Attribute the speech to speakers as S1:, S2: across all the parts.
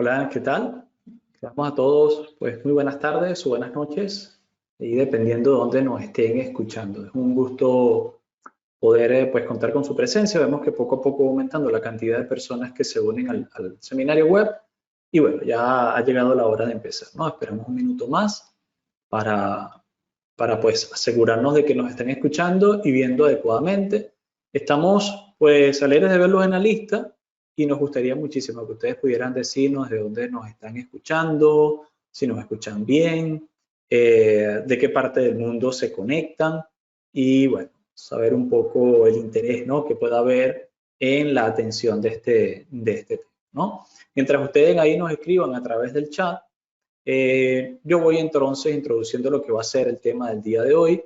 S1: Hola, ¿qué tal? Damos a todos, pues muy buenas tardes o buenas noches, y dependiendo de dónde nos estén escuchando. Es un gusto poder pues contar con su presencia. Vemos que poco a poco va aumentando la cantidad de personas que se unen al seminario web. Y bueno, ya ha llegado la hora de empezar, ¿no? Esperamos un minuto más para, para pues asegurarnos de que nos estén escuchando y viendo adecuadamente. Estamos pues alegres de verlos en la lista y nos gustaría muchísimo que ustedes pudieran decirnos de dónde nos están escuchando, si nos escuchan bien, de qué parte del mundo se conectan y bueno, saber un poco el interés, ¿no?, que pueda haber en la atención de este tema, ¿no? Mientras ustedes ahí nos escriban a través del chat, yo voy entonces introduciendo lo que va a ser el tema del día de hoy.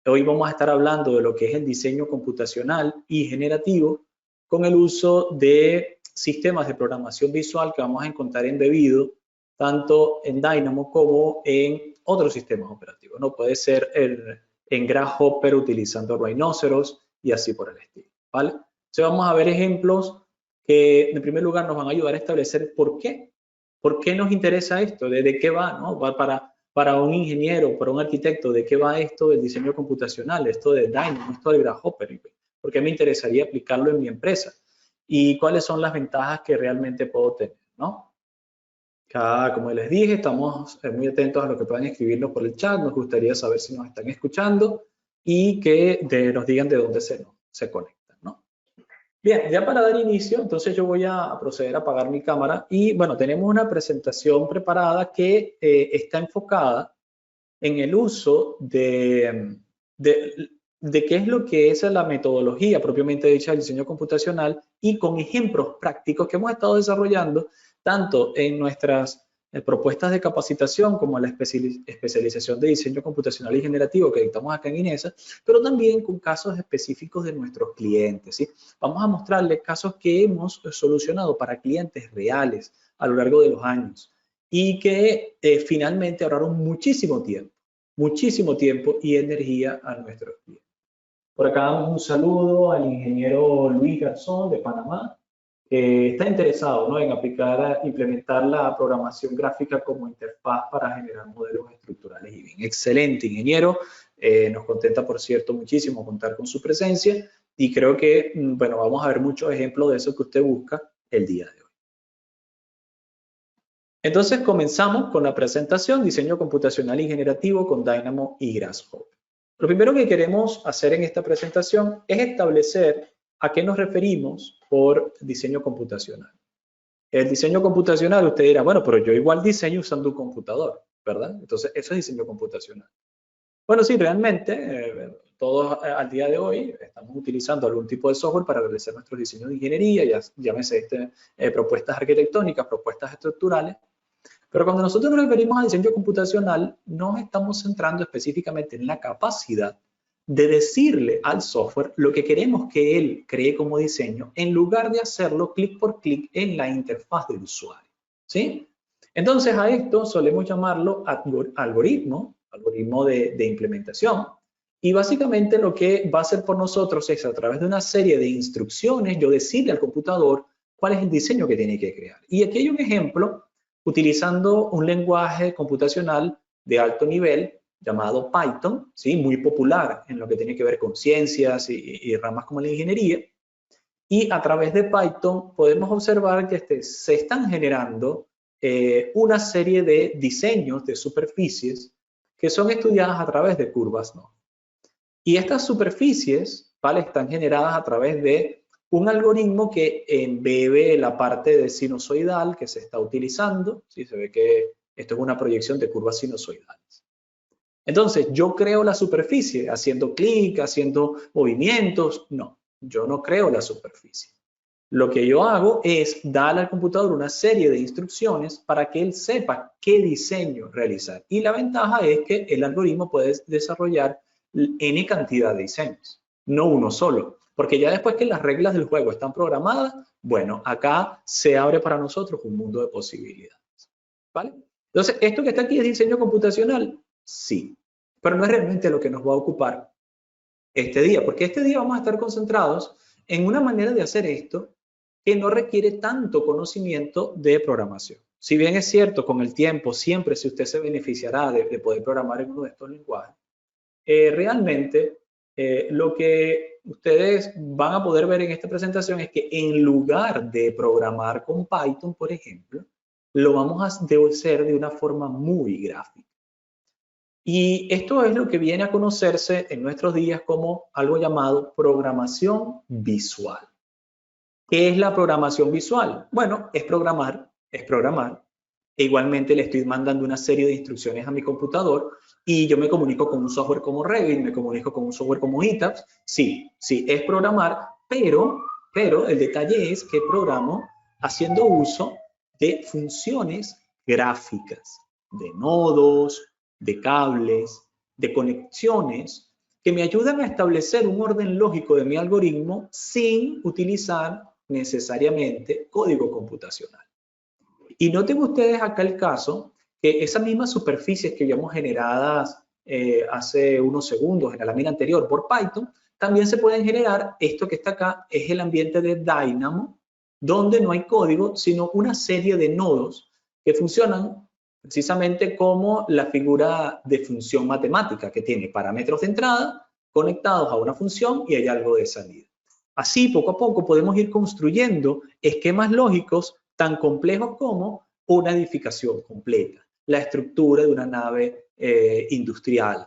S1: Hoy vamos a estar hablando de lo que es el diseño computacional y generativo con el uso de sistemas de programación visual que vamos a encontrar embebido tanto en Dynamo como en otros sistemas operativos, ¿no? Puede ser en Grasshopper utilizando Rhinoceros y así por el estilo, ¿vale? Entonces vamos a ver ejemplos que en primer lugar nos van a ayudar a establecer por qué. ¿Por qué nos interesa esto? ¿De qué va, no? Va para un ingeniero, para un arquitecto, ¿de qué va esto del diseño computacional, esto de Dynamo, esto del Grasshopper? ¿Por qué me interesaría aplicarlo en mi empresa? ¿Y cuáles son las ventajas que realmente puedo tener, no? Como les dije, estamos muy atentos a lo que puedan escribirnos por el chat. Nos gustaría saber si nos están escuchando y que nos digan de dónde se conectan, ¿no? Bien, ya para dar inicio, entonces yo voy a proceder a apagar mi cámara y bueno, tenemos una presentación preparada que está enfocada en el uso de qué es lo que es la metodología propiamente dicha del diseño computacional y con ejemplos prácticos que hemos estado desarrollando tanto en nuestras propuestas de capacitación como en la especialización de diseño computacional y generativo que dictamos acá en INESA, pero también con casos específicos de nuestros clientes, ¿sí? Vamos a mostrarles casos que hemos solucionado para clientes reales a lo largo de los años y que finalmente ahorraron muchísimo tiempo y energía a nuestros clientes. Por acá damos un saludo al ingeniero Luis Garzón de Panamá, que está interesado, ¿no?, en implementar la programación gráfica como interfaz para generar modelos estructurales y bien. Excelente, ingeniero. Nos contenta, por cierto, muchísimo contar con su presencia y creo que, bueno, vamos a ver muchos ejemplos de eso que usted busca el día de hoy. Entonces comenzamos con la presentación, diseño computacional y generativo con Dynamo y Grasshopper. Lo primero que queremos hacer en esta presentación es establecer a qué nos referimos por diseño computacional. El diseño computacional, usted dirá, bueno, pero yo igual diseño usando un computador, ¿verdad? Entonces, eso es diseño computacional. Bueno, sí, realmente, todos al día de hoy estamos utilizando algún tipo de software para realizar nuestros diseños de ingeniería, llámese propuestas arquitectónicas, propuestas estructurales. Pero cuando nosotros nos referimos a diseño computacional, nos estamos centrando específicamente en la capacidad de decirle al software lo que queremos que él cree como diseño, en lugar de hacerlo clic por clic en la interfaz del usuario, ¿sí? Entonces a esto solemos llamarlo algoritmo de implementación. Y básicamente lo que va a hacer por nosotros es, a través de una serie de instrucciones, yo decirle al computador cuál es el diseño que tiene que crear. Y aquí hay un ejemplo utilizando un lenguaje computacional de alto nivel llamado Python, ¿sí?, muy popular en lo que tiene que ver con ciencias y ramas como la ingeniería. Y a través de Python podemos observar que se están generando una serie de diseños de superficies que son estudiadas a través de curvas, ¿no? Y estas superficies, ¿vale?, están generadas a través de un algoritmo que embebe la parte de sinusoidal que se está utilizando. ¿Sí? Se ve que esto es una proyección de curvas sinusoidales. Entonces, yo creo la superficie haciendo clic, haciendo movimientos. No, yo no creo la superficie. Lo que yo hago es darle al computador una serie de instrucciones para que él sepa qué diseño realizar. Y la ventaja es que el algoritmo puede desarrollar N cantidad de diseños, no uno solo. Porque ya después que las reglas del juego están programadas, bueno, acá se abre para nosotros un mundo de posibilidades, ¿vale? Entonces, ¿esto que está aquí es diseño computacional? Sí, pero no es realmente lo que nos va a ocupar este día, porque este día vamos a estar concentrados en una manera de hacer esto que no requiere tanto conocimiento de programación. si bien es cierto, con el tiempo siempre si usted se beneficiará de poder programar en uno de estos lenguajes, realmente lo que ustedes van a poder ver en esta presentación es que en lugar de programar con Python, por ejemplo, lo vamos a hacer de una forma muy gráfica. Y esto es lo que viene a conocerse en nuestros días como algo llamado programación visual. ¿Qué es la programación visual? Bueno, es programar, e igualmente le estoy mandando una serie de instrucciones a mi computador y yo me comunico con un software como Revit, me comunico con un software como ETABS. Sí, es programar, pero el detalle es que programo haciendo uso de funciones gráficas, de nodos, de cables, de conexiones, que me ayudan a establecer un orden lógico de mi algoritmo sin utilizar necesariamente código computacional. Y noten ustedes acá el caso que esas mismas superficies que habíamos generadas hace unos segundos en la lámina anterior por Python, también se pueden generar. Esto que está acá es el ambiente de Dynamo, donde no hay código, sino una serie de nodos que funcionan precisamente como la figura de función matemática, que tiene parámetros de entrada conectados a una función y hay algo de salida. Así, poco a poco, podemos ir construyendo esquemas lógicos tan complejos como una edificación completa, la estructura de una nave industrial.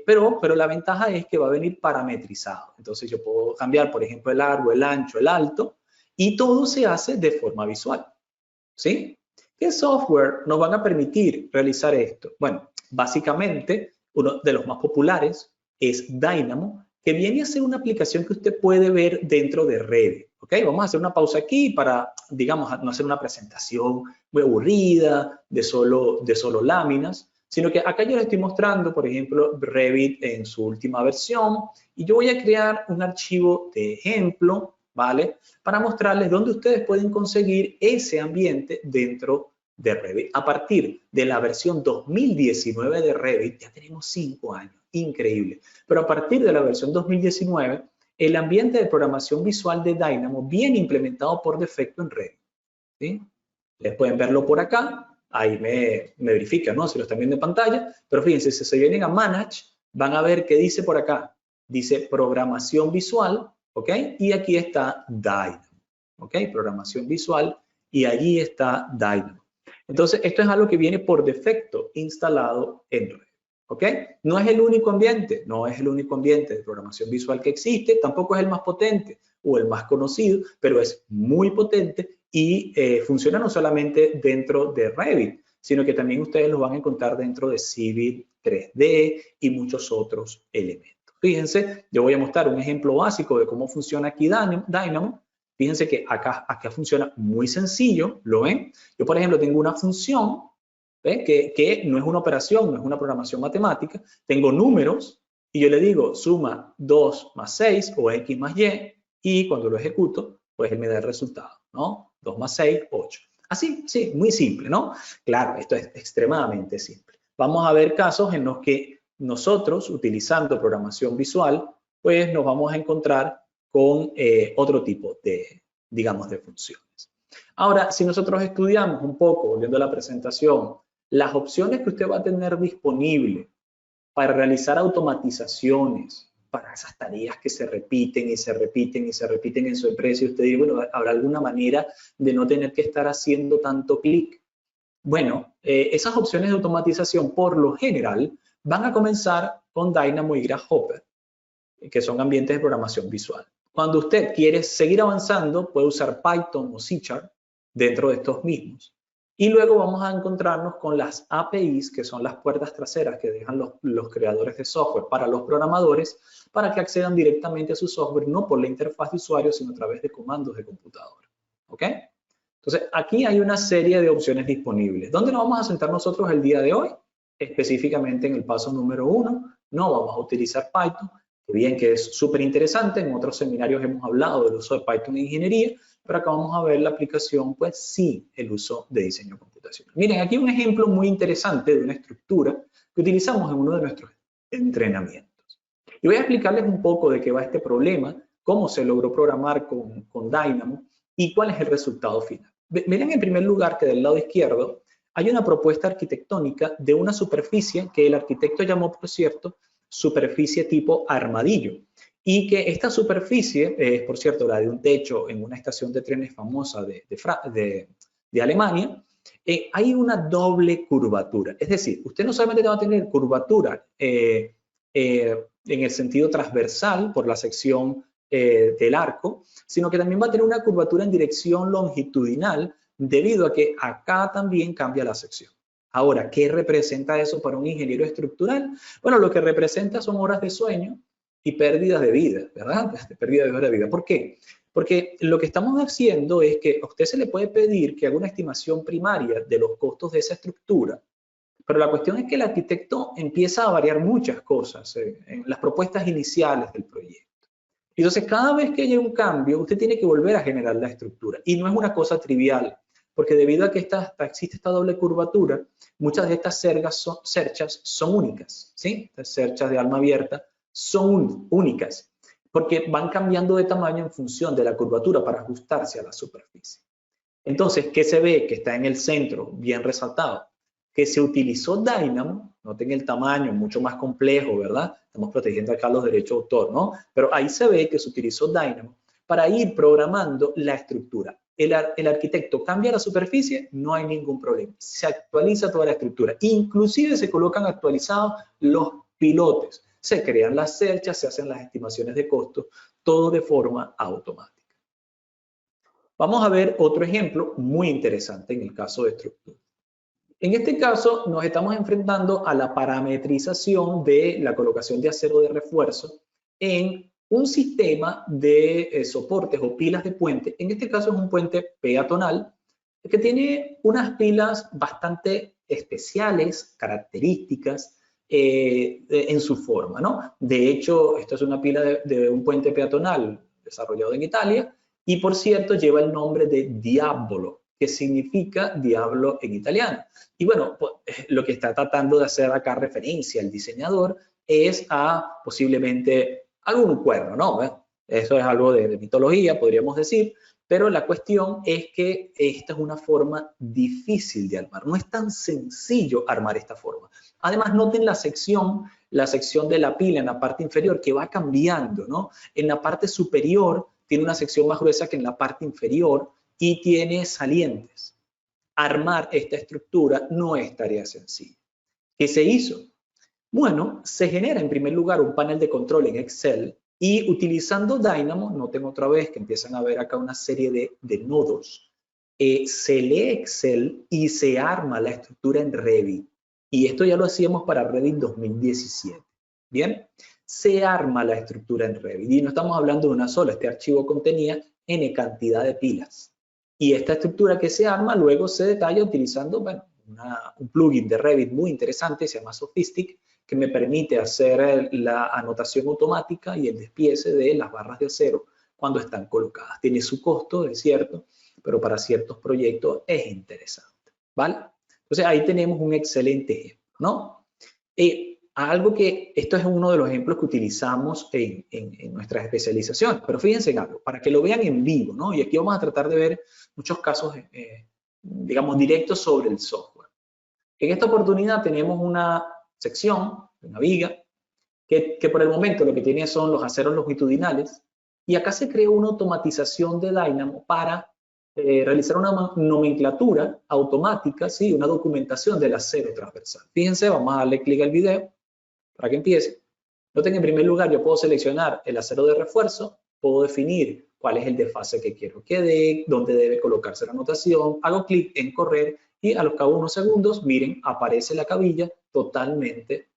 S1: Pero la ventaja es que va a venir parametrizado. Entonces yo puedo cambiar, por ejemplo, el largo, el ancho, el alto, y todo se hace de forma visual. ¿Sí? ¿Qué software nos van a permitir realizar esto? Bueno, básicamente, uno de los más populares es Dynamo, que viene a ser una aplicación que usted puede ver dentro de Revit. ¿Ok? Vamos a hacer una pausa aquí para, digamos, no hacer una presentación muy aburrida de solo láminas, sino que acá yo les estoy mostrando, por ejemplo, Revit en su última versión, y yo voy a crear un archivo de ejemplo, ¿vale? Para mostrarles dónde ustedes pueden conseguir ese ambiente dentro de Revit. A partir de la versión 2019 de Revit, ya tenemos 5 años, increíble. Pero a partir de la versión 2019, el ambiente de programación visual de Dynamo viene implementado por defecto en Revit. ¿Sí? Ustedes pueden verlo por acá, ahí me verifican, ¿no? Si lo están viendo en pantalla, pero fíjense, si se vienen a Manage, van a ver que dice por acá, dice programación visual, ¿ok? Y aquí está Dynamo, ¿ok? Programación visual y allí está Dynamo. Entonces, esto es algo que viene por defecto instalado en Revit, ¿ok? No es el único ambiente, no es el único ambiente de programación visual que existe, tampoco es el más potente o el más conocido, pero es muy potente y funciona no solamente dentro de Revit, sino que también ustedes lo van a encontrar dentro de Civil 3D y muchos otros elementos. Fíjense, yo voy a mostrar un ejemplo básico de cómo funciona aquí Dynamo. Fíjense que acá funciona muy sencillo, ¿lo ven? Yo, por ejemplo, tengo una función que no es una operación, no es una programación matemática. Tengo números y yo le digo suma 2 más 6 o x más y, y cuando lo ejecuto, pues él me da el resultado, ¿no? 2 más 6, 8. Así, sí, muy simple, ¿no? Claro, esto es extremadamente simple. Vamos a ver casos en los que nosotros, utilizando programación visual, pues nos vamos a encontrar con otro tipo de, digamos, de funciones. Ahora, si nosotros estudiamos un poco, volviendo a la presentación, las opciones que usted va a tener disponible para realizar automatizaciones, para esas tareas que se repiten y se repiten y se repiten en su empresa, y usted dice, bueno, ¿habrá alguna manera de no tener que estar haciendo tanto clic? Bueno, esas opciones de automatización, por lo general, van a comenzar con Dynamo y Grasshopper, que son ambientes de programación visual. Cuando usted quiere seguir avanzando, puede usar Python o C# dentro de estos mismos. Y luego vamos a encontrarnos con las APIs, que son las puertas traseras que dejan los creadores de software para los programadores, para que accedan directamente a su software, no por la interfaz de usuario, sino a través de comandos de computadora. ¿Ok? Entonces, aquí hay una serie de opciones disponibles. ¿Dónde nos vamos a sentar nosotros el día de hoy? Específicamente en el paso número 1, no vamos a utilizar Python, bien que es súper interesante. En otros seminarios hemos hablado del uso de Python en ingeniería, pero acá vamos a ver la aplicación, pues sí, el uso de diseño computacional. Miren, aquí un ejemplo muy interesante de una estructura que utilizamos en uno de nuestros entrenamientos. Y voy a explicarles un poco de qué va este problema, cómo se logró programar con Dynamo y cuál es el resultado final. Miren en primer lugar que del lado izquierdo hay una propuesta arquitectónica de una superficie que el arquitecto llamó, por cierto, superficie tipo armadillo. Y que esta superficie es, por cierto, la de un techo en una estación de trenes famosa de Alemania. Hay una doble curvatura. Es decir, usted no solamente va a tener curvatura en el sentido transversal por la sección del arco, sino que también va a tener una curvatura en dirección longitudinal debido a que acá también cambia la sección. Ahora, ¿qué representa eso para un ingeniero estructural? Bueno, lo que representa son horas de sueño y pérdidas de vida, ¿verdad? Pérdida de horas de vida. ¿Por qué? Porque lo que estamos haciendo es que a usted se le puede pedir que haga una estimación primaria de los costos de esa estructura, pero la cuestión es que el arquitecto empieza a variar muchas cosas en las propuestas iniciales del proyecto. Entonces, cada vez que haya un cambio, usted tiene que volver a generar la estructura. Y no es una cosa trivial, porque debido a que existe esta doble curvatura, muchas de estas cerchas son únicas, ¿sí? Estas cerchas de alma abierta son únicas, porque van cambiando de tamaño en función de la curvatura para ajustarse a la superficie. Entonces, ¿qué se ve? Que está en el centro, bien resaltado, que se utilizó Dynamo, noten el tamaño, mucho más complejo, ¿verdad? Estamos protegiendo acá los derechos de autor, ¿no? Pero ahí se ve que se utilizó Dynamo para ir programando la estructura. El arquitecto cambia la superficie, no hay ningún problema. Se actualiza toda la estructura. Inclusive se colocan actualizados los pilotes. Se crean las cerchas, se hacen las estimaciones de costos, todo de forma automática. Vamos a ver otro ejemplo muy interesante en el caso de estructura. En este caso nos estamos enfrentando a la parametrización de la colocación de acero de refuerzo en un sistema de soportes o pilas de puente. En este caso es un puente peatonal que tiene unas pilas bastante especiales, características en su forma, ¿no? De hecho, esta es una pila de un puente peatonal desarrollado en Italia y, por cierto, lleva el nombre de Diabolo, que significa diablo en italiano. Y bueno, pues, lo que está tratando de hacer acá referencia el diseñador es a posiblemente algún cuerno, ¿no? Eso es algo de mitología, podríamos decir, pero la cuestión es que esta es una forma difícil de armar. No es tan sencillo armar esta forma. Además, noten la sección de la pila en la parte inferior que va cambiando, ¿no? En la parte superior tiene una sección más gruesa que en la parte inferior y tiene salientes. Armar esta estructura no es tarea sencilla. ¿Qué se hizo? Bueno, se genera en primer lugar un panel de control en Excel y utilizando Dynamo, noten otra vez que empiezan a ver acá una serie de nodos, se lee Excel y se arma la estructura en Revit. Y esto ya lo hacíamos para Revit 2017. ¿Bien? Se arma la estructura en Revit y no estamos hablando de una sola, este archivo contenía N cantidad de pilas. Y esta estructura que se arma luego se detalla utilizando, bueno, un plugin de Revit muy interesante, se llama Sophistic, que me permite hacer la anotación automática y el despiece de las barras de acero cuando están colocadas. Tiene su costo, es cierto, pero para ciertos proyectos es interesante, ¿vale? Entonces ahí tenemos un excelente ejemplo, ¿no? Algo que, esto es uno de los ejemplos que utilizamos en nuestras especializaciones, pero fíjense en algo, para que lo vean en vivo, ¿no? Y aquí vamos a tratar de ver muchos casos, digamos, directos sobre el software. En esta oportunidad tenemos una sección, una viga, que por el momento lo que tiene son los aceros longitudinales, y acá se creó una automatización de Dynamo para realizar una nomenclatura automática, ¿sí? Una documentación del acero transversal. Fíjense, vamos a darle clic al video para que empiece. Noten, en primer lugar, yo puedo seleccionar el acero de refuerzo, puedo definir cuál es el desfase que quiero que dé, dónde debe colocarse la anotación, hago clic en correr y a los cabo de unos segundos, miren, aparece la cabilla totalmente,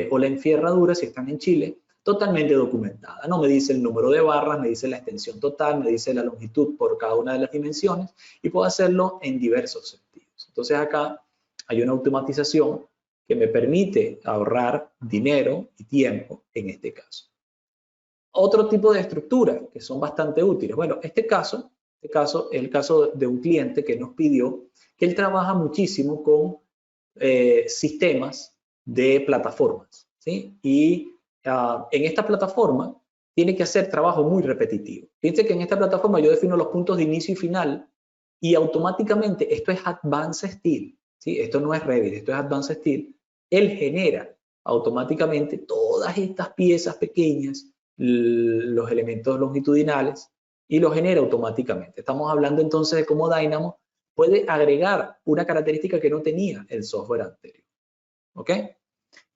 S1: o la enfierradura, si están en Chile, totalmente documentada. No me dice el número de barras, me dice la extensión total, me dice la longitud por cada una de las dimensiones y puedo hacerlo en diversos sentidos. Entonces acá hay una automatización que me permite ahorrar dinero y tiempo en este caso. Otro tipo de estructuras que son bastante útiles. Bueno, este caso es el caso de un cliente que nos pidió que él trabaja muchísimo con sistemas de plataformas, ¿sí? Y en esta plataforma tiene que hacer trabajo muy repetitivo. Fíjense que en esta plataforma yo defino los puntos de inicio y final y automáticamente, esto es Advanced Steel, ¿sí? Esto no es Revit, esto es Advanced Steel, él genera automáticamente todas estas piezas pequeñas, los elementos longitudinales, y lo genera automáticamente. Estamos hablando entonces de cómo Dynamo puede agregar una característica que no tenía el software anterior. ¿Ok?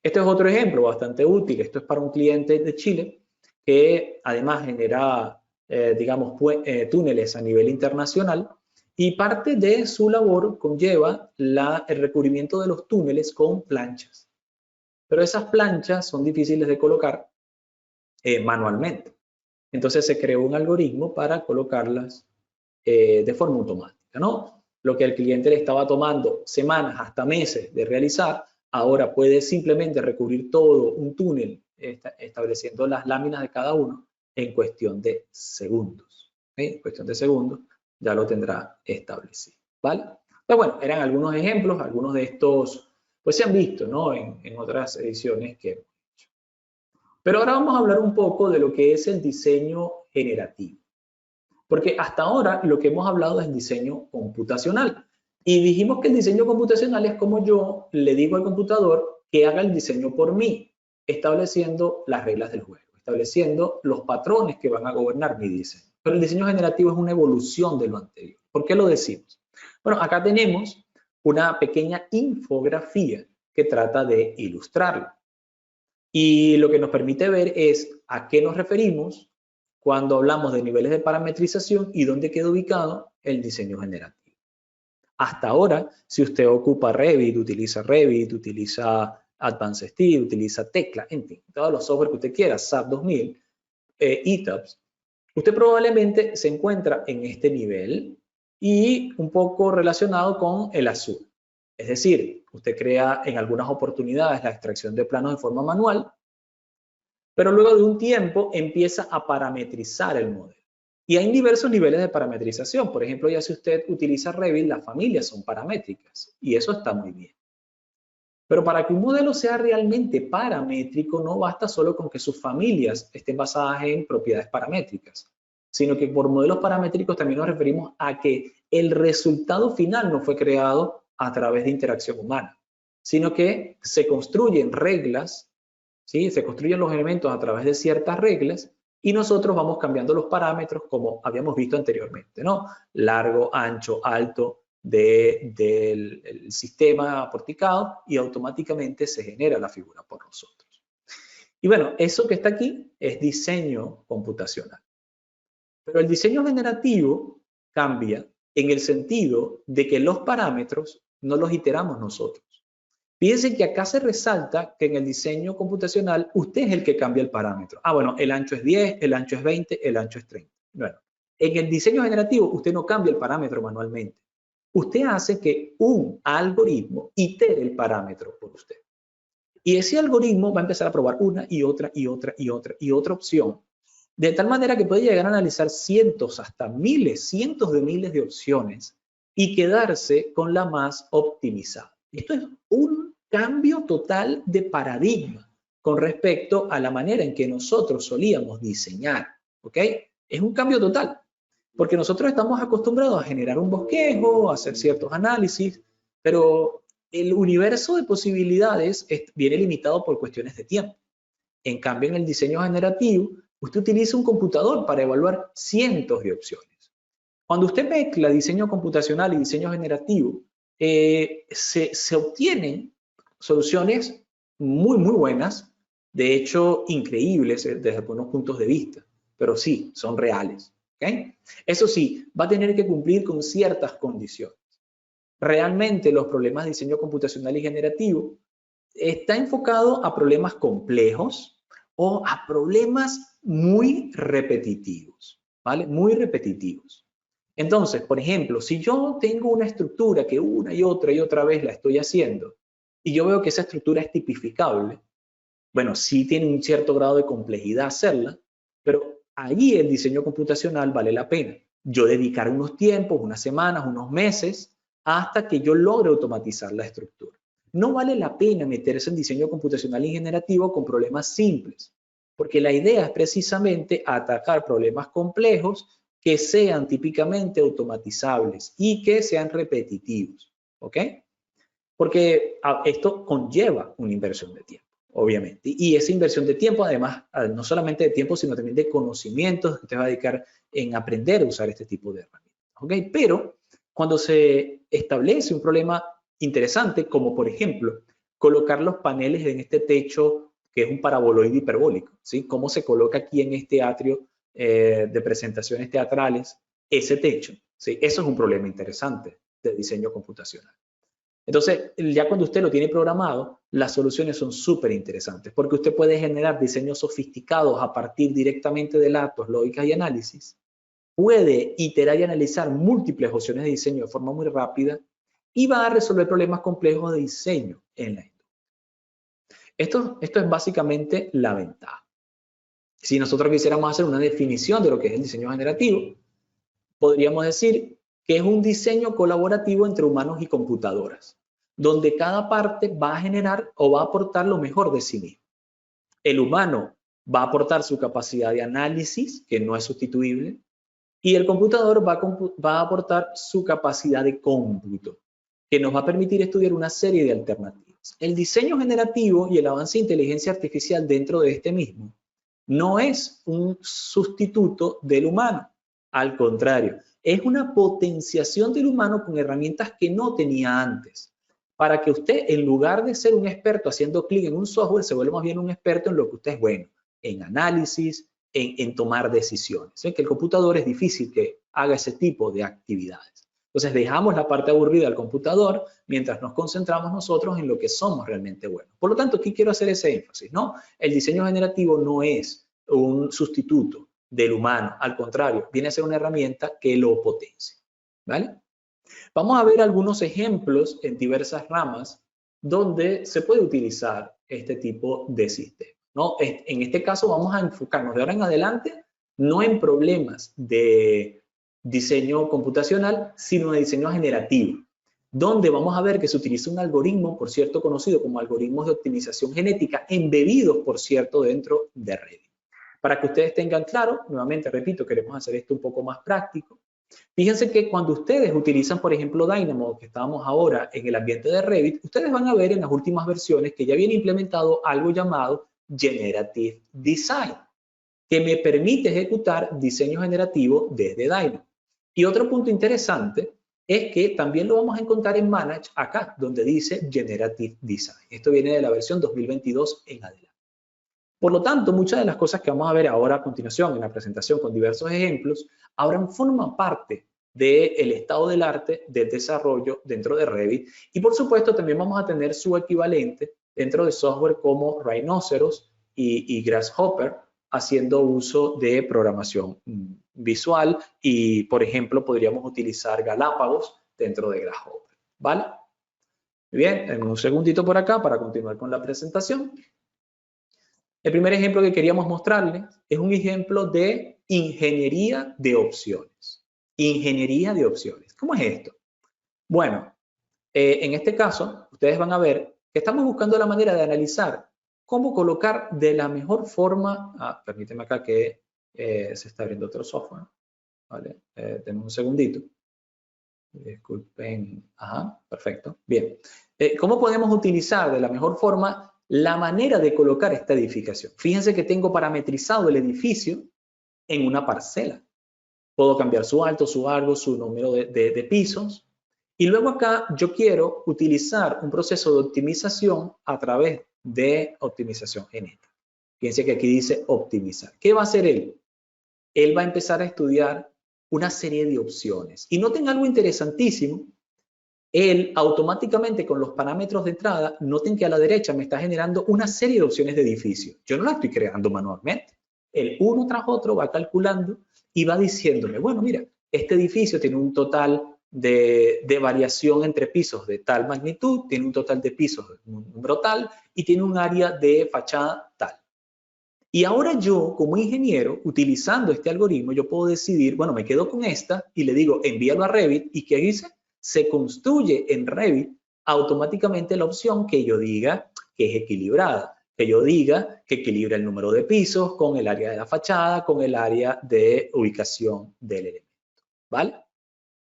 S1: Este es otro ejemplo bastante útil. Esto es para un cliente de Chile que además genera, digamos, túneles a nivel internacional, y parte de su labor conlleva el recubrimiento de los túneles con planchas. Pero esas planchas son difíciles de colocar manualmente. Entonces se creó un algoritmo para colocarlas de forma automática, ¿no? Lo que al cliente le estaba tomando semanas hasta meses de realizar, ahora puede simplemente recubrir todo un túnel estableciendo las láminas de cada uno en cuestión de segundos. En cuestión de segundos ya lo tendrá establecido, ¿vale? Pero bueno, eran algunos ejemplos, algunos de estos pues se han visto, ¿no? En otras ediciones que hemos hecho. Pero ahora vamos a hablar un poco de lo que es el diseño generativo. Porque hasta ahora lo que hemos hablado es diseño computacional. Y dijimos que el diseño computacional es como yo le digo al computador que haga el diseño por mí, estableciendo las reglas del juego, estableciendo los patrones que van a gobernar mi diseño. Pero el diseño generativo es una evolución de lo anterior. ¿Por qué lo decimos? Bueno, acá tenemos una pequeña infografía que trata de ilustrarlo. Y lo que nos permite ver es a qué nos referimos cuando hablamos de niveles de parametrización y dónde queda ubicado el diseño generativo. Hasta ahora, si usted ocupa Revit, utiliza Advanced Steel, utiliza Tekla, en fin, todos los software que usted quiera, SAP 2000, ETABS, usted probablemente se encuentra en este nivel y un poco relacionado con el azul. Es decir, usted crea en algunas oportunidades la extracción de planos de forma manual, pero luego de un tiempo empieza a parametrizar el modelo. Y hay diversos niveles de parametrización. Por ejemplo, ya si usted utiliza Revit, las familias son paramétricas y eso está muy bien. Pero para que un modelo sea realmente paramétrico, no basta solo con que sus familias estén basadas en propiedades paramétricas, sino que por modelos paramétricos también nos referimos a que el resultado final no fue creado a través de interacción humana, sino que se construyen reglas, ¿sí? Se construyen los elementos a través de ciertas reglas y nosotros vamos cambiando los parámetros como habíamos visto anteriormente, ¿no? Largo, ancho, alto del sistema porticado y automáticamente se genera la figura por nosotros. Y bueno, eso que está aquí es diseño computacional. Pero el diseño generativo cambia en el sentido de que los parámetros no los iteramos nosotros. Fíjense que acá se resalta que en el diseño computacional usted es el que cambia el parámetro. Ah, bueno, el ancho es 10, el ancho es 20, el ancho es 30. Bueno, en el diseño generativo usted no cambia el parámetro manualmente. Usted hace que un algoritmo itere el parámetro por usted. Y ese algoritmo va a empezar a probar una y otra y otra y otra y otra opción, de tal manera que puede llegar a analizar cientos, hasta miles, cientos de miles de opciones y quedarse con la más optimizada. Esto es un cambio total de paradigma con respecto a la manera en que nosotros solíamos diseñar, ¿ok? Es un cambio total, porque nosotros estamos acostumbrados a generar un bosquejo, a hacer ciertos análisis, pero el universo de posibilidades viene limitado por cuestiones de tiempo. En cambio, en el diseño generativo, usted utiliza un computador para evaluar cientos de opciones. Cuando usted mezcla diseño computacional y diseño generativo, se obtienen soluciones muy, muy buenas, de hecho, increíbles desde algunos puntos de vista, pero sí, son reales. ¿Okay? Eso sí, va a tener que cumplir con ciertas condiciones. Realmente los problemas de diseño computacional y generativo está enfocado a problemas complejos o a problemas muy repetitivos, ¿vale? Muy repetitivos. Entonces, por ejemplo, si yo tengo una estructura que una y otra vez la estoy haciendo y yo veo que esa estructura es tipificable, bueno, sí tiene un cierto grado de complejidad hacerla, pero allí el diseño computacional vale la pena. Yo dedicar unos tiempos, unas semanas, unos meses, hasta que yo logre automatizar la estructura. No vale la pena meterse en diseño computacional y generativo con problemas simples, porque la idea es precisamente atacar problemas complejos que sean típicamente automatizables y que sean repetitivos, ¿ok? Porque esto conlleva una inversión de tiempo, obviamente. Y esa inversión de tiempo, además, no solamente de tiempo, sino también de conocimientos que te va a dedicar en aprender a usar este tipo de herramientas, ¿ok? Pero cuando se establece un problema interesante, como por ejemplo, colocar los paneles en este techo que es un paraboloide hiperbólico, ¿sí? ¿Cómo se coloca aquí en este atrio de presentaciones teatrales ese techo? ¿Sí? Eso es un problema interesante de diseño computacional. Entonces, ya cuando usted lo tiene programado, las soluciones son súper interesantes porque usted puede generar diseños sofisticados a partir directamente de datos, lógicas y análisis. Puede iterar y analizar múltiples opciones de diseño de forma muy rápida y va a resolver problemas complejos de diseño en la industria. Esto es básicamente la ventaja. Si nosotros quisiéramos hacer una definición de lo que es el diseño generativo, podríamos decir que es un diseño colaborativo entre humanos y computadoras, donde cada parte va a generar o va a aportar lo mejor de sí mismo. El humano va a aportar su capacidad de análisis, que no es sustituible, y el computador va a aportar su capacidad de cómputo, que nos va a permitir estudiar una serie de alternativas. El diseño generativo y el avance de inteligencia artificial dentro de este mismo no es un sustituto del humano, al contrario, es una potenciación del humano con herramientas que no tenía antes, para que usted, en lugar de ser un experto haciendo clic en un software, se vuelva más bien un experto en lo que usted es bueno, en análisis, en tomar decisiones. ¿Sí? Que el computador es difícil que haga ese tipo de actividades. Entonces dejamos la parte aburrida al computador mientras nos concentramos nosotros en lo que somos realmente buenos. Por lo tanto, aquí quiero hacer ese énfasis, ¿no? El diseño generativo no es un sustituto del humano, al contrario, viene a ser una herramienta que lo potencia, ¿vale? Vamos a ver algunos ejemplos en diversas ramas donde se puede utilizar este tipo de sistema, ¿no? En este caso vamos a enfocarnos de ahora en adelante no en problemas de diseño computacional, sino de diseño generativo, donde vamos a ver que se utiliza un algoritmo, por cierto, conocido como algoritmos de optimización genética, embebidos, por cierto, dentro de Revit. Para que ustedes tengan claro, nuevamente repito, queremos hacer esto un poco más práctico. Fíjense que cuando ustedes utilizan, por ejemplo, Dynamo, que estábamos ahora en el ambiente de Revit, ustedes van a ver en las últimas versiones que ya viene implementado algo llamado Generative Design, que me permite ejecutar diseño generativo desde Dynamo. Y otro punto interesante es que también lo vamos a encontrar en Manage acá, donde dice Generative Design. Esto viene de la versión 2022 en adelante. Por lo tanto, muchas de las cosas que vamos a ver ahora a continuación en la presentación con diversos ejemplos, ahora forman parte del estado del arte del desarrollo dentro de Revit. Y por supuesto, también vamos a tener su equivalente dentro de software como Rhinoceros y Grasshopper, haciendo uso de programación visual. Y, por ejemplo, podríamos utilizar Galápagos dentro de Grasshopper, ¿vale? Bien, en un segundito por acá para continuar con la presentación. El primer ejemplo que queríamos mostrarles es un ejemplo de ingeniería de opciones. Ingeniería de opciones. ¿Cómo es esto? Bueno, en este caso, ustedes van a ver que estamos buscando la manera de analizar cómo colocar de la mejor forma. Permíteme acá que se está abriendo otro software. ¿Vale? Denme un segundito. Disculpen. Ajá, perfecto. Bien. ¿Cómo podemos utilizar de la mejor forma la manera de colocar esta edificación? Fíjense que tengo parametrizado el edificio en una parcela. Puedo cambiar su alto, su largo, su número de pisos. Y luego acá yo quiero utilizar un proceso de optimización a través de optimización genética. Fíjense que aquí dice optimizar. ¿Qué va a hacer él? Él va a empezar a estudiar una serie de opciones. Y noten algo interesantísimo. Él automáticamente con los parámetros de entrada, noten que a la derecha me está generando una serie de opciones de edificio. Yo no la estoy creando manualmente. El uno tras otro va calculando y va diciéndome, bueno, mira, este edificio tiene un total de variación entre pisos de tal magnitud, tiene un total de pisos de un número tal y tiene un área de fachada tal. Y ahora yo, como ingeniero, utilizando este algoritmo, yo puedo decidir, bueno, me quedo con esta y le digo, envíalo a Revit. ¿Y qué dice? Se construye en Revit automáticamente la opción que yo diga que es equilibrada. que yo diga que equilibra el número de pisos con el área de la fachada, con el área de ubicación del elemento, ¿vale?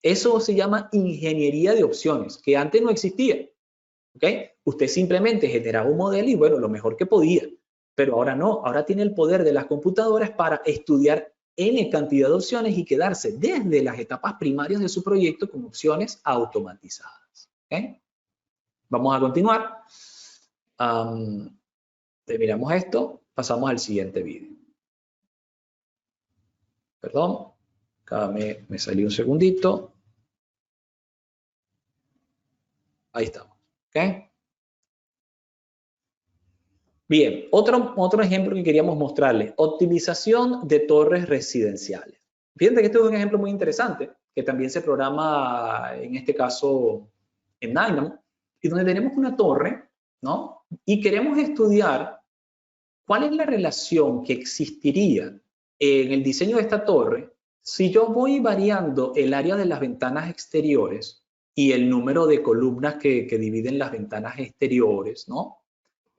S1: Eso se llama ingeniería de opciones, que antes no existía, ¿ok? Usted simplemente generaba un modelo y bueno, lo mejor que podía, pero ahora no, ahora tiene el poder de las computadoras para estudiar N cantidad de opciones y quedarse desde las etapas primarias de su proyecto con opciones automatizadas, ¿ok? Vamos a continuar. Terminamos esto, pasamos al siguiente vídeo. Perdón, acá me salió un segundito. Ahí estamos, ¿ok? Bien, otro ejemplo que queríamos mostrarles, optimización de torres residenciales. Fíjense que este es un ejemplo muy interesante, que también se programa, en este caso, en Dynamo, y donde tenemos una torre, ¿no? Y queremos estudiar cuál es la relación que existiría en el diseño de esta torre si yo voy variando el área de las ventanas exteriores y el número de columnas que dividen las ventanas exteriores, ¿no?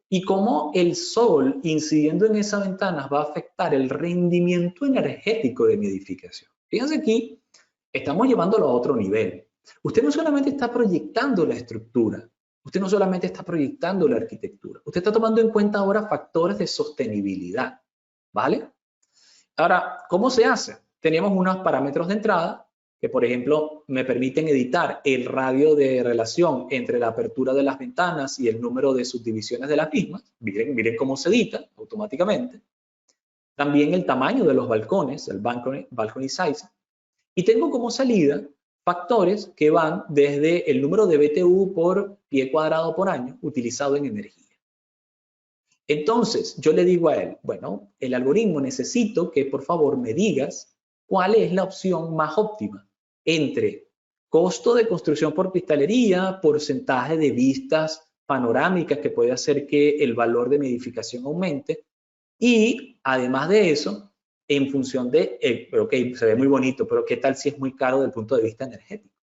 S1: Y cómo el sol incidiendo en esas ventanas va a afectar el rendimiento energético de mi edificación. Fíjense aquí, estamos llevándolo a otro nivel. Usted no solamente está proyectando la estructura, usted no solamente está proyectando la arquitectura, usted está tomando en cuenta ahora factores de sostenibilidad, ¿vale? Ahora, ¿cómo se hace? Tenemos unos parámetros de entrada que, por ejemplo, me permiten editar el radio de relación entre la apertura de las ventanas y el número de subdivisiones de las mismas. Miren cómo se edita automáticamente. También el tamaño de los balcones, el balcony size. Y tengo como salida factores que van desde el número de BTU por pie cuadrado por año utilizado en energía. Entonces, yo le digo a él, bueno, el algoritmo necesito que por favor me digas cuál es la opción más óptima entre costo de construcción por cristalería, porcentaje de vistas panorámicas que puede hacer que el valor de mi edificación aumente y además de eso, en función de, ok, se ve muy bonito, pero ¿qué tal si es muy caro desde el punto de vista energético?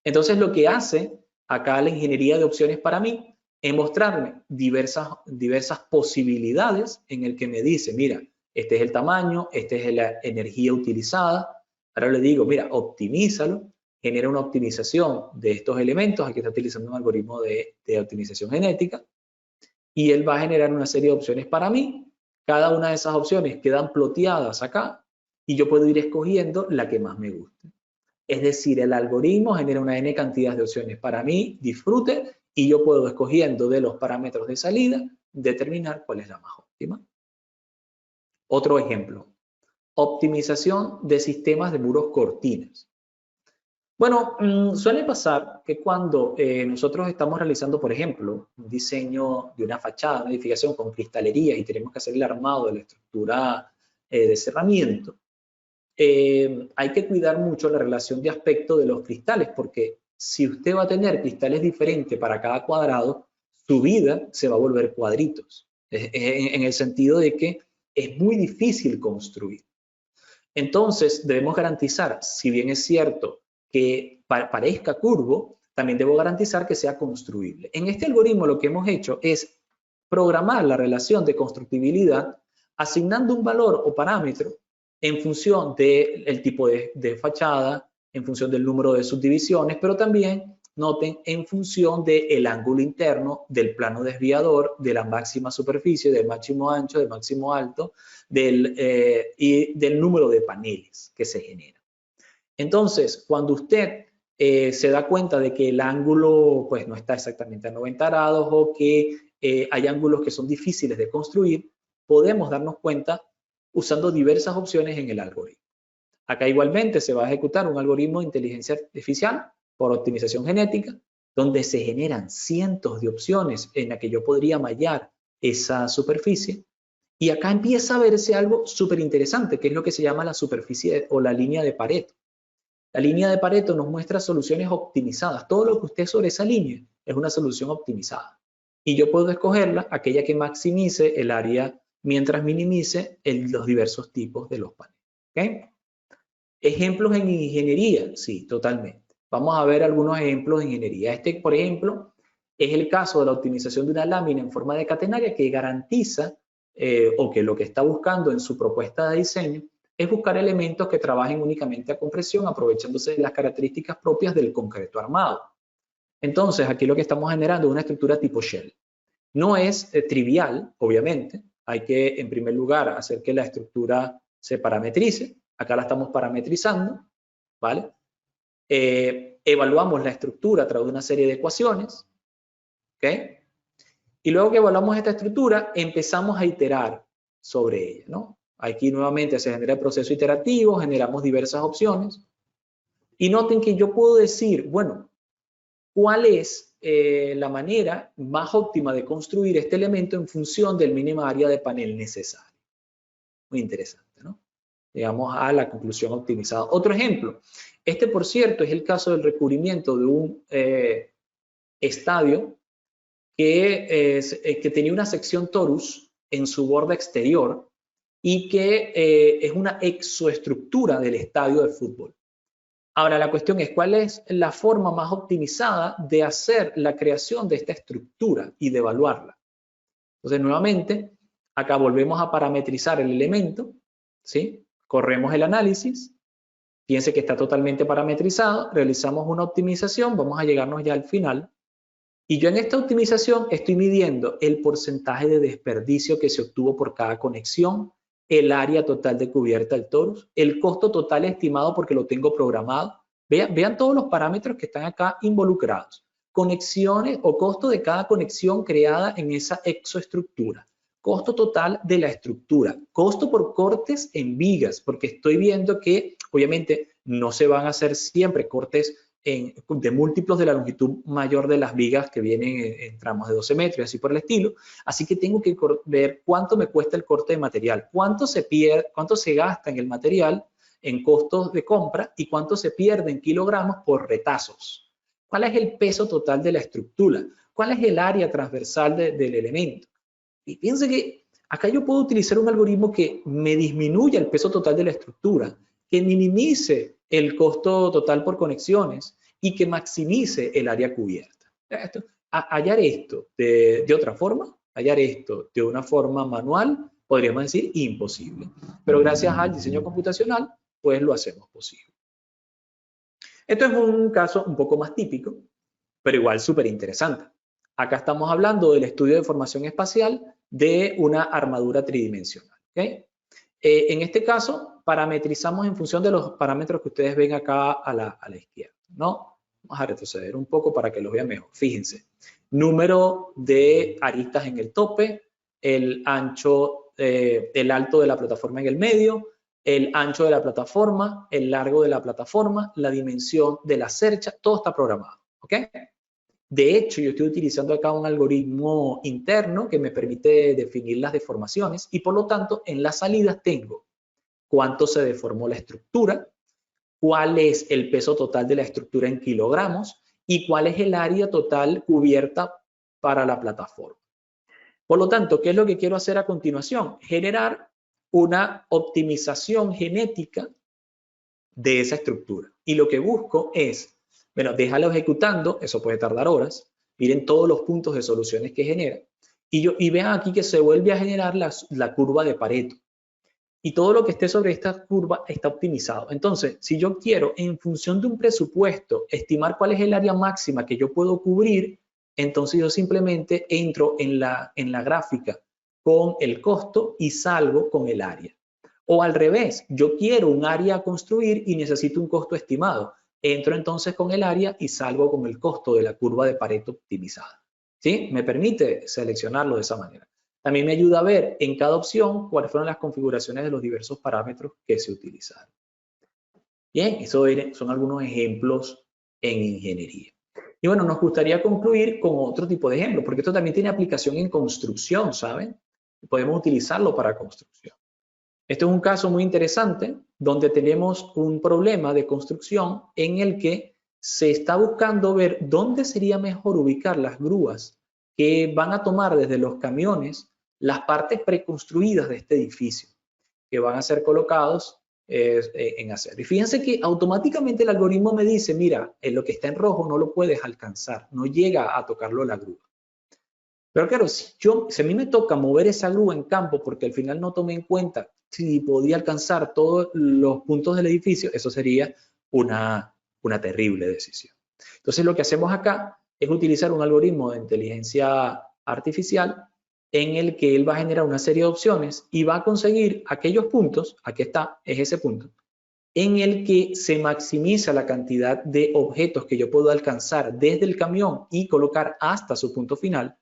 S1: Entonces, lo que hace acá la ingeniería de opciones para mí es mostrarme diversas posibilidades en el que me dice, mira, este es el tamaño, esta es la energía utilizada. Ahora le digo, mira, optimízalo, genera una optimización de estos elementos. Aquí está utilizando un algoritmo de optimización genética y él va a generar una serie de opciones para mí. Cada una de esas opciones quedan ploteadas acá y yo puedo ir escogiendo la que más me guste. Es decir, el algoritmo genera una N cantidad de opciones para mí, disfrute, y yo puedo, escogiendo de los parámetros de salida, determinar cuál es la más óptima. Otro ejemplo, optimización de sistemas de muros cortinas. Bueno, suele pasar que cuando nosotros estamos realizando, por ejemplo, un diseño de una fachada, una edificación con cristalería y tenemos que hacer el armado de la estructura de cerramiento, hay que cuidar mucho la relación de aspecto de los cristales, porque si usted va a tener cristales diferentes para cada cuadrado, su vida se va a volver cuadritos, en el sentido de que es muy difícil construir. Entonces, debemos garantizar, si bien es cierto que parezca curvo, también debo garantizar que sea construible. En este algoritmo lo que hemos hecho es programar la relación de constructibilidad asignando un valor o parámetro en función del tipo de fachada, en función del número de subdivisiones, pero también, noten, en función del ángulo interno, del plano desviador, de la máxima superficie, del máximo ancho, del máximo alto, y del número de paneles que se generan. Entonces, cuando usted se da cuenta de que el ángulo pues, no está exactamente a 90 grados o que hay ángulos que son difíciles de construir, podemos darnos cuenta usando diversas opciones en el algoritmo. Acá igualmente se va a ejecutar un algoritmo de inteligencia artificial por optimización genética, donde se generan cientos de opciones en las que yo podría mallar esa superficie. Y acá empieza a verse algo súper interesante, que es lo que se llama la superficie o la línea de Pareto. La línea de Pareto nos muestra soluciones optimizadas. Todo lo que usted sobre esa línea es una solución optimizada. Y yo puedo escogerla, aquella que maximice el área mientras minimice los diversos tipos de los paneles. ¿Okay? ¿Ejemplos en ingeniería? Sí, totalmente. Vamos a ver algunos ejemplos de ingeniería. Este, por ejemplo, Es el caso de la optimización de una lámina en forma de catenaria que garantiza o que lo que está buscando en su propuesta de diseño es buscar elementos que trabajen únicamente a compresión, aprovechándose de las características propias del concreto armado. Entonces, aquí lo que estamos generando es una estructura tipo shell. No es trivial, obviamente. Hay que, en primer lugar, hacer que la estructura se parametrice. Acá la estamos parametrizando, ¿vale? Evaluamos la estructura a través de una serie de ecuaciones, ¿ok? Y luego que evaluamos esta estructura, empezamos a iterar sobre ella, ¿no? Aquí nuevamente se genera el proceso iterativo, generamos diversas opciones. Y noten que yo puedo decir, bueno, ¿cuál es la manera más óptima de construir este elemento en función del mínima área de panel necesario? Muy interesante, ¿no? Llegamos a la conclusión optimizada. Otro ejemplo. Este, por cierto, es el caso del recubrimiento de un estadio que tenía una sección torus en su borde exterior y que es una exoestructura del estadio de fútbol. Ahora, la cuestión es, ¿cuál es la forma más optimizada de hacer la creación de esta estructura y de evaluarla? Entonces, nuevamente, acá volvemos a parametrizar el elemento, ¿sí? Corremos el análisis, piense que está totalmente parametrizado, realizamos una optimización, vamos a llegarnos ya al final. Y yo en esta optimización estoy midiendo el porcentaje de desperdicio que se obtuvo por cada conexión, el área total de cubierta del torus, el costo total estimado porque lo tengo programado. Vean todos los parámetros que están acá involucrados. Conexiones o costo de cada conexión creada en esa exoestructura. Costo total de la estructura. Costo por cortes en vigas, porque estoy viendo que obviamente no se van a hacer siempre cortes de múltiplos de la longitud mayor de las vigas que vienen en tramos de 12 metros y así por el estilo. Así que tengo que ver cuánto me cuesta el corte de material, cuánto se pierde, cuánto se gasta en el material en costos de compra y cuánto se pierde en kilogramos por retazos. ¿Cuál es el peso total de la estructura? ¿Cuál es el área transversal del elemento? Y piense que acá yo puedo utilizar un algoritmo que me disminuya el peso total de la estructura, que minimice el costo total por conexiones y que maximice el área cubierta. Hallar esto de otra forma, hallar esto de una forma manual, podríamos decir imposible. Pero gracias al diseño computacional, pues lo hacemos posible. Esto es un caso un poco más típico, pero igual súper interesante. Acá estamos hablando del estudio de formación espacial de una armadura tridimensional. ¿Okay? En este caso, parametrizamos en función de los parámetros que ustedes ven acá a la izquierda, ¿no? Vamos a retroceder un poco para que los vean mejor. Fíjense, número de aristas en el tope, el ancho, el alto de la plataforma en el medio, el ancho de la plataforma, el largo de la plataforma, la dimensión de la cercha, todo está programado, ¿ok? De hecho, yo estoy utilizando acá un algoritmo interno que me permite definir las deformaciones y por lo tanto en las salidas tengo cuánto se deformó la estructura, cuál es el peso total de la estructura en kilogramos y cuál es el área total cubierta para la plataforma. Por lo tanto, ¿qué es lo que quiero hacer a continuación? Generar una optimización genética de esa estructura. Y lo que busco es, bueno, déjalo ejecutando, eso puede tardar horas, miren todos los puntos de soluciones que genera. Y vean aquí que se vuelve a generar la curva de Pareto. Y todo lo que esté sobre esta curva está optimizado. Entonces, si yo quiero, en función de un presupuesto, estimar cuál es el área máxima que yo puedo cubrir, entonces yo simplemente entro en la gráfica con el costo y salgo con el área. O al revés, yo quiero un área a construir y necesito un costo estimado. Entro entonces con el área y salgo con el costo de la curva de Pareto optimizada. ¿Sí? Me permite seleccionarlo de esa manera. También me ayuda a ver en cada opción cuáles fueron las configuraciones de los diversos parámetros que se utilizaron. Bien, eso son algunos ejemplos en ingeniería. Y bueno, nos gustaría concluir con otro tipo de ejemplos, porque esto también tiene aplicación en construcción, ¿saben? Podemos utilizarlo para construcción. Este es un caso muy interesante donde tenemos un problema de construcción en el que se está buscando ver dónde sería mejor ubicar las grúas que van a tomar desde los camiones las partes preconstruidas de este edificio, que van a ser colocados en hacer. Y fíjense que automáticamente el algoritmo me dice, mira, lo que está en rojo no lo puedes alcanzar, no llega a tocarlo la grúa. Pero claro, si a mí me toca mover esa grúa en campo porque al final no tomé en cuenta si podía alcanzar todos los puntos del edificio, eso sería una terrible decisión. Entonces lo que hacemos acá es utilizar un algoritmo de inteligencia artificial en el que él va a generar una serie de opciones y va a conseguir aquellos puntos, aquí está, es ese punto, en el que se maximiza la cantidad de objetos que yo puedo alcanzar desde el camión y colocar hasta su punto final,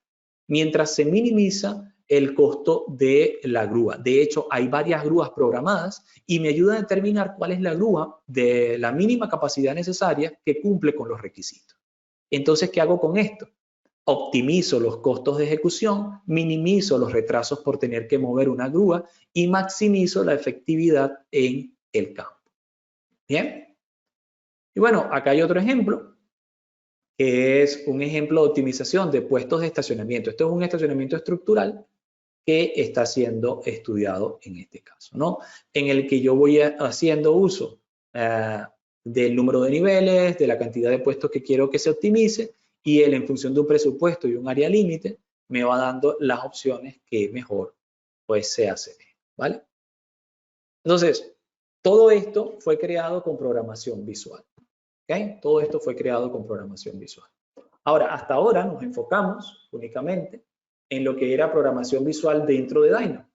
S1: mientras se minimiza el costo de la grúa. De hecho, hay varias grúas programadas y me ayuda a determinar cuál es la grúa de la mínima capacidad necesaria que cumple con los requisitos. Entonces, ¿qué hago con esto? Optimizo los costos de ejecución, minimizo los retrasos por tener que mover una grúa y maximizo la efectividad en el campo. ¿Bien? Y bueno, acá hay otro ejemplo, que es un ejemplo de optimización de puestos de estacionamiento. Esto es un estacionamiento estructural que está siendo estudiado en este caso, ¿no? En el que yo voy haciendo uso del número de niveles, de la cantidad de puestos que quiero que se optimice, y él, en función de un presupuesto y un área límite, me va dando las opciones que mejor pues se hacen, ¿vale? Entonces, todo esto fue creado con programación visual, ¿ok? Todo esto fue creado con programación visual. Ahora, hasta ahora nos enfocamos únicamente en lo que era programación visual dentro de Dynamo,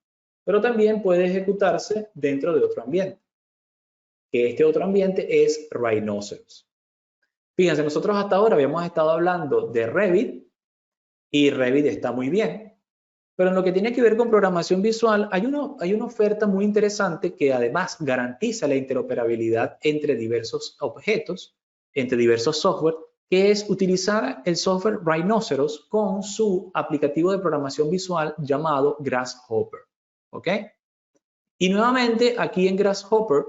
S1: pero también puede ejecutarse dentro de otro ambiente, que este otro ambiente es Rhinoceros. Fíjense, nosotros hasta ahora habíamos estado hablando de Revit, y Revit está muy bien, pero en lo que tiene que ver con programación visual hay una oferta muy interesante que además garantiza la interoperabilidad entre diversos objetos, entre diversos software, que es utilizar el software Rhinoceros con su aplicativo de programación visual llamado Grasshopper, ¿ok? Y nuevamente aquí en Grasshopper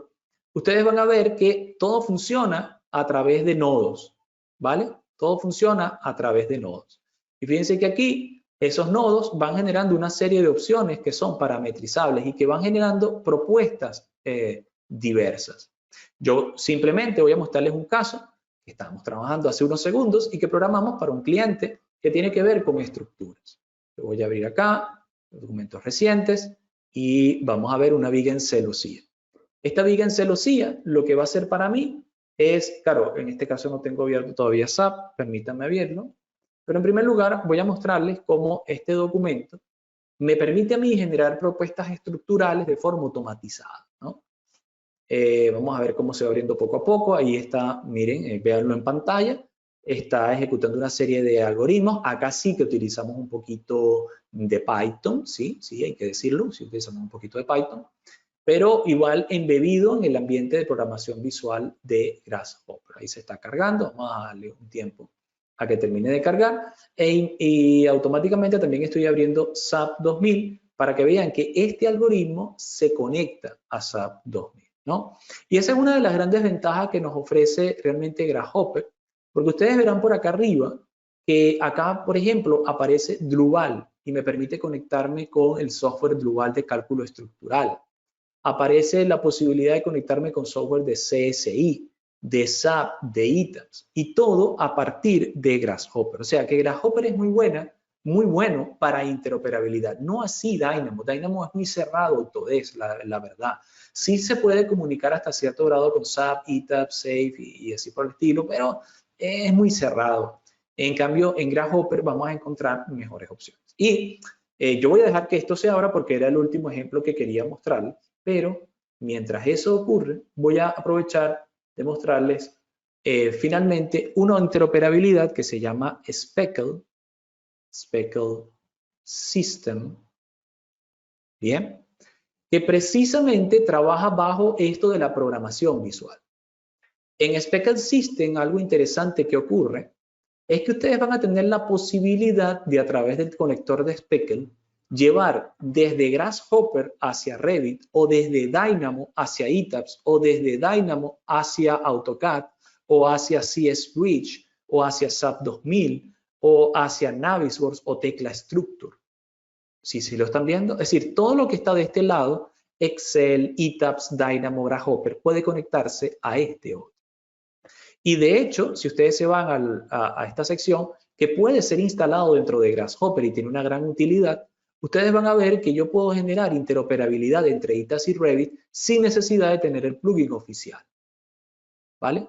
S1: ustedes van a ver que todo funciona a través de nodos, ¿vale? Todo funciona a través de nodos. Y fíjense que aquí esos nodos van generando una serie de opciones que son parametrizables y que van generando propuestas diversas. Yo simplemente voy a mostrarles un caso que estábamos trabajando hace unos segundos y que programamos para un cliente que tiene que ver con estructuras. Lo voy a abrir acá, los documentos recientes, y vamos a ver una viga en celosía. Esta viga en celosía lo que va a hacer para mí es, claro, en este caso no tengo abierto todavía SAP, permítanme abrirlo, pero en primer lugar voy a mostrarles cómo este documento me permite a mí generar propuestas estructurales de forma automatizada, ¿no? Vamos a ver cómo se va abriendo poco a poco. Ahí está, miren, véanlo en pantalla. Está ejecutando una serie de algoritmos. Acá sí que utilizamos un poquito de Python, sí, hay que decirlo, sí utilizamos un poquito de Python, pero igual embebido en el ambiente de programación visual de Grasshopper. Ahí se está cargando, vamos a darle un tiempo a que termine de cargar y automáticamente también estoy abriendo SAP 2000 para que vean que este algoritmo se conecta a SAP 2000, ¿no? Y esa es una de las grandes ventajas que nos ofrece realmente Grasshopper, porque ustedes verán por acá arriba que acá, por ejemplo, aparece Drupal y me permite conectarme con el software Drupal de cálculo estructural. Aparece la posibilidad de conectarme con software de CSI, de SAP, de ETABS, y todo a partir de Grasshopper. O sea que Grasshopper es muy bueno para interoperabilidad. No así Dynamo. Dynamo es muy cerrado, Autodesk, la verdad. Sí se puede comunicar hasta cierto grado con SAP, ETABS, SAFe y así por el estilo, pero es muy cerrado. En cambio, en Grasshopper vamos a encontrar mejores opciones. Y yo voy a dejar que esto se abra porque era el último ejemplo que quería mostrarles. Pero mientras eso ocurre, voy a aprovechar de mostrarles finalmente una interoperabilidad que se llama Speckle System, bien, que precisamente trabaja bajo esto de la programación visual. En Speckle System, algo interesante que ocurre es que ustedes van a tener la posibilidad de, a través del conector de Speckle, llevar desde Grasshopper hacia Revit, o desde Dynamo hacia ETABS, o desde Dynamo hacia AutoCAD, o hacia CS Bridge, o hacia SAP 2000, o hacia Navisworks o Tecla Structure. ¿Sí lo están viendo? Es decir, todo lo que está de este lado Excel, ETABS, Dynamo, Grasshopper, puede conectarse a este otro. Y de hecho, si ustedes se van a esta sección, que puede ser instalado dentro de Grasshopper y tiene una gran utilidad, ustedes van a ver que yo puedo generar interoperabilidad entre ETABS y Revit sin necesidad de tener el plugin oficial. ¿Vale?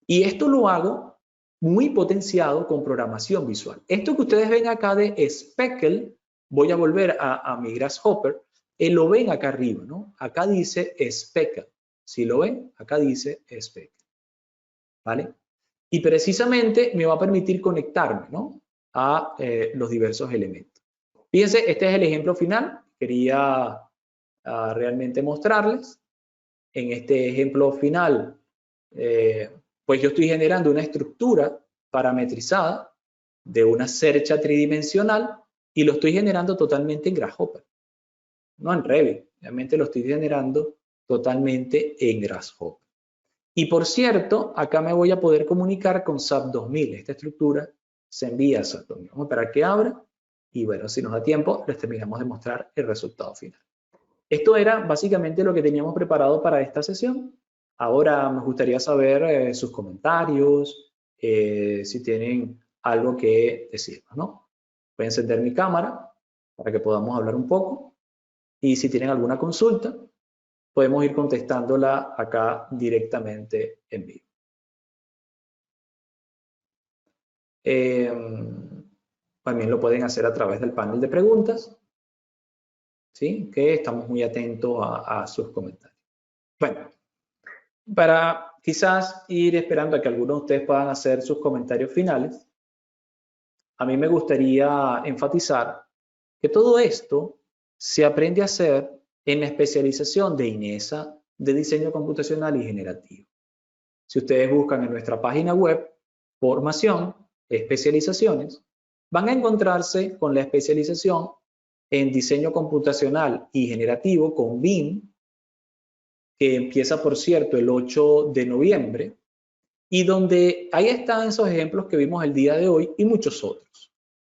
S1: Y esto lo hago muy potenciado con programación visual. Esto que ustedes ven acá de Speckle, voy a volver a mi Grasshopper, lo ven acá arriba, ¿no? Acá dice Speckle. Si lo ven, acá dice Speckle. ¿Vale? Y precisamente me va a permitir conectarme, ¿no? A los diversos elementos. Fíjense, este es el ejemplo final. Quería realmente mostrarles. En este ejemplo final, pues yo estoy generando una estructura parametrizada de una cercha tridimensional y lo estoy generando totalmente en Grasshopper, no en Revit. Realmente lo estoy generando totalmente en Grasshopper. Y por cierto, acá me voy a poder comunicar con SAP 2000. Esta estructura se envía a SAP 2000. Vamos a esperar que abra y bueno, si nos da tiempo, les terminamos de mostrar el resultado final. Esto era básicamente lo que teníamos preparado para esta sesión. Ahora me gustaría saber sus comentarios, si tienen algo que decirnos, ¿no? Voy a encender mi cámara para que podamos hablar un poco. Y si tienen alguna consulta, podemos ir contestándola acá directamente en vivo. También lo pueden hacer a través del panel de preguntas, ¿sí? Que estamos muy atentos a sus comentarios. Bueno, para quizás ir esperando a que algunos de ustedes puedan hacer sus comentarios finales, a mí me gustaría enfatizar que todo esto se aprende a hacer en la especialización de INESA de diseño computacional y generativo. Si ustedes buscan en nuestra página web, formación, especializaciones, van a encontrarse con la especialización en diseño computacional y generativo con BIM, que empieza, por cierto, el 8 de noviembre, y donde ahí están esos ejemplos que vimos el día de hoy y muchos otros.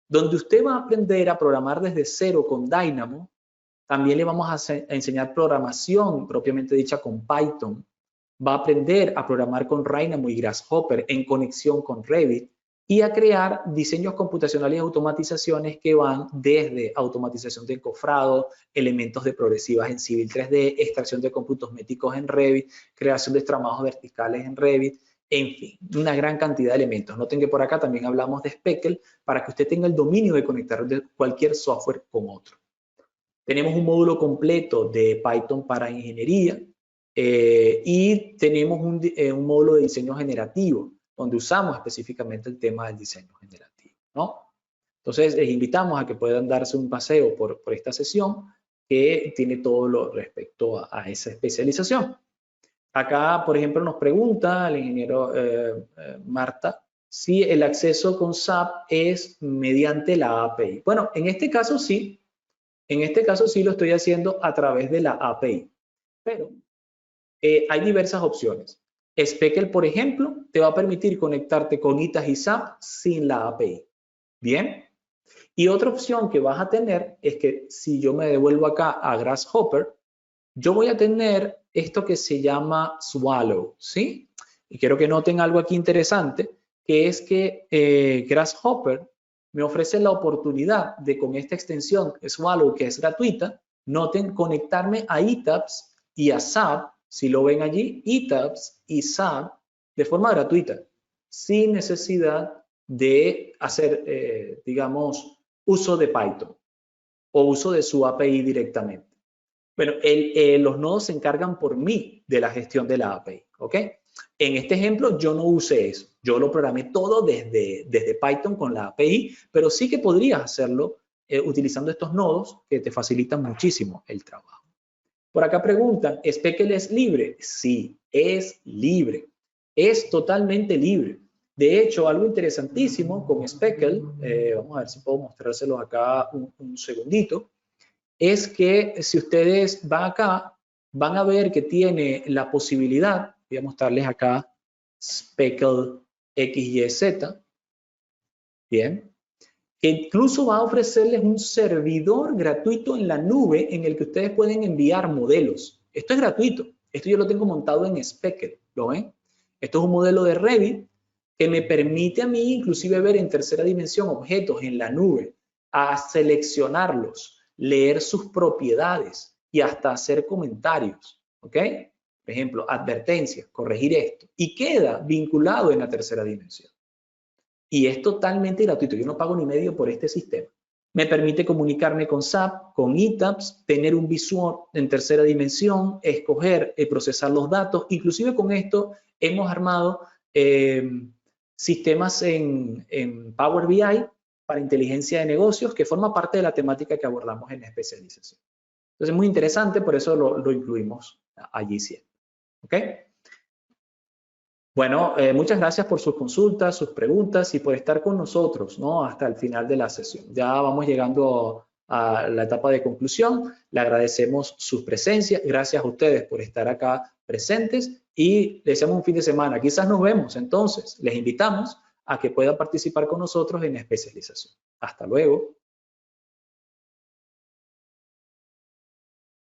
S1: Donde usted va a aprender a programar desde cero con Dynamo, también le vamos a enseñar programación propiamente dicha con Python, va a aprender a programar con Dynamo y Grasshopper en conexión con Revit y a crear diseños computacionales y automatizaciones que van desde automatización de encofrado, elementos de progresivas en Civil 3D, extracción de cómputos métricos en Revit, creación de tramados verticales en Revit, en fin, una gran cantidad de elementos. Noten que por acá también hablamos de Speckle para que usted tenga el dominio de conectar cualquier software con otro. Tenemos un módulo completo de Python para ingeniería y tenemos un módulo de diseño generativo donde usamos específicamente el tema del diseño generativo, ¿no? Entonces, les invitamos a que puedan darse un paseo por esta sesión que tiene todo lo respecto a esa especialización. Acá, por ejemplo, nos pregunta el ingeniero Marta si el acceso con SAP es mediante la API. Bueno, en este caso sí. En este caso sí lo estoy haciendo a través de la API. Pero hay diversas opciones. Speckle, por ejemplo, te va a permitir conectarte con ITAS y SAP sin la API. Bien. Y otra opción que vas a tener es que si yo me devuelvo acá a Grasshopper, yo voy a tener esto que se llama Swallow, ¿sí? Y quiero que noten algo aquí interesante, que es que Grasshopper me ofrece la oportunidad de, con esta extensión Swallow, que es gratuita, noten, conectarme a ETABS y a SAP, si lo ven allí, ETABS y SAP, de forma gratuita, sin necesidad de hacer, digamos, uso de Python o uso de su API directamente. Bueno, los nodos se encargan por mí de la gestión de la API, ¿ok? En este ejemplo yo no usé eso, yo lo programé todo desde Python con la API, pero sí que podrías hacerlo utilizando estos nodos que te facilitan muchísimo el trabajo. Por acá preguntan, ¿Speckle es libre? Sí, es libre, es totalmente libre. De hecho, algo interesantísimo con Speckle, vamos a ver si puedo mostrárselo acá un segundito, es que si ustedes van acá, van a ver que tiene la posibilidad, voy a mostrarles acá Speckle XYZ, bien, que incluso va a ofrecerles un servidor gratuito en la nube en el que ustedes pueden enviar modelos. Esto es gratuito. Esto yo lo tengo montado en Speckle, ¿lo ven? Esto es un modelo de Revit que me permite a mí inclusive ver en tercera dimensión objetos en la nube, a seleccionarlos, leer sus propiedades y hasta hacer comentarios, ¿ok? Por ejemplo, advertencias, corregir esto, y queda vinculado en la tercera dimensión. Y es totalmente gratuito, yo no pago ni medio por este sistema. Me permite comunicarme con SAP, con ETABS, tener un visual en tercera dimensión, escoger y procesar los datos. Inclusive con esto hemos armado sistemas en Power BI para inteligencia de negocios, que forma parte de la temática que abordamos en la especialización. Entonces es muy interesante, por eso lo incluimos allí siempre. ¿Ok? Bueno, muchas gracias por sus consultas, sus preguntas y por estar con nosotros, ¿no? Hasta el final de la sesión. Ya vamos llegando a la etapa de conclusión. Le agradecemos su presencia. Gracias a ustedes por estar acá presentes y les deseamos un fin de semana. Quizás nos vemos. Entonces, les invitamos a que puedan participar con nosotros en la especialización. Hasta luego.